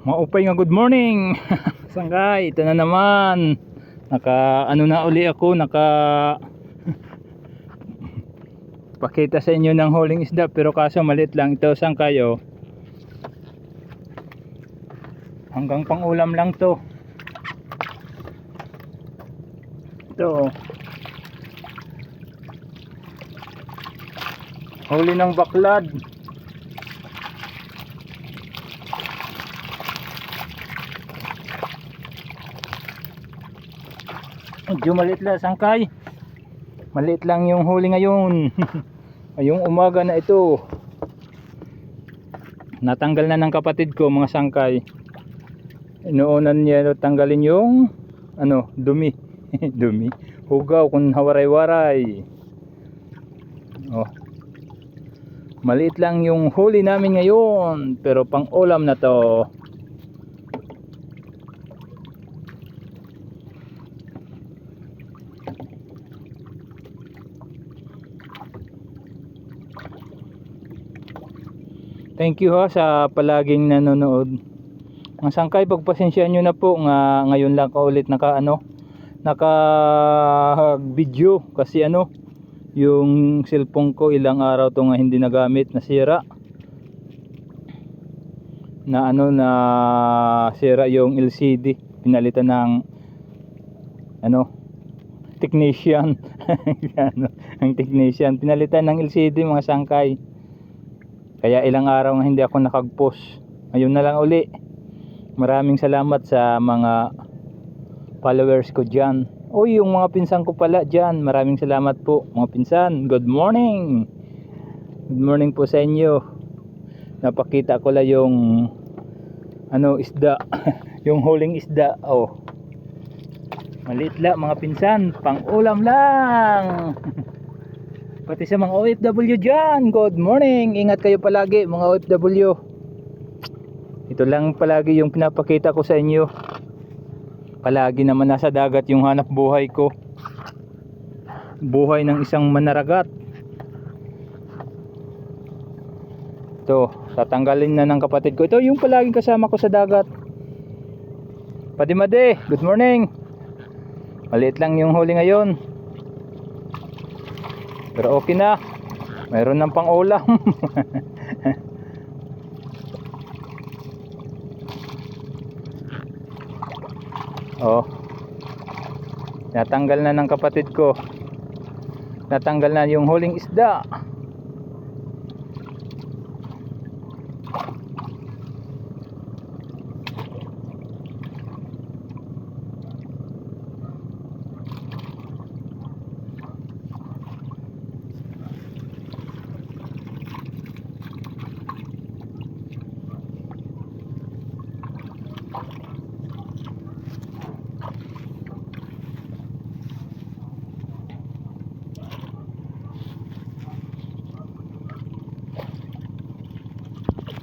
Maupay nga good morning. Sangkay, ito na naman. Na uli ako, pakita sa inyo ng huling isda, pero kaso maliit lang ito. Sangkay, oh. Hanggang pang ulam lang to. Ito, oh. Huli ng baklad. Medyo maliit lang, sangkay. Maliit lang yung huli ngayon. Ngayong umaga na ito. Natanggal na ng kapatid ko, mga sangkay. Inuunan niya tanggalin yung dumi. Dumi. Hugaw kung hawaray-waray. Oh. Maliit lang yung huli namin ngayon, pero pang ulam na to. Thank you ha sa palaging nanonood. Ang sangkay, pagpasensyahan nyo na po nga ngayon lang ka ulit naka video kasi yung cellphone ko ilang araw to nga hindi nagamit, nasira. Na sira yung LCD, pinalitan ng technician. Ang technician pinalitan ng LCD, mga sangkay. Kaya ilang araw nga hindi ako nakag-post. Ngayon na lang uli. Maraming salamat sa mga followers ko dyan. Yung mga pinsan ko pala dyan, maraming salamat po mga pinsan. Good morning. Good morning po sa inyo. Napakita ko lang yung isda. Yung huling isda. Maliit lang mga pinsan, pang ulam lang. Pati sa mga OFW dyan, good morning. Ingat kayo palagi mga OFW. Ito lang palagi yung pinapakita ko sa inyo. Palagi naman nasa dagat yung hanap buhay ko. Buhay ng isang manaragat. Ito, tatanggalin na ng kapatid ko. Ito yung palaging kasama ko sa dagat. Padimade, good morning. Maliit lang yung huli ngayon, pero okay na. Mayroon ng pang ulam. Natanggal na ng kapatid ko. Natanggal na yung huling isda.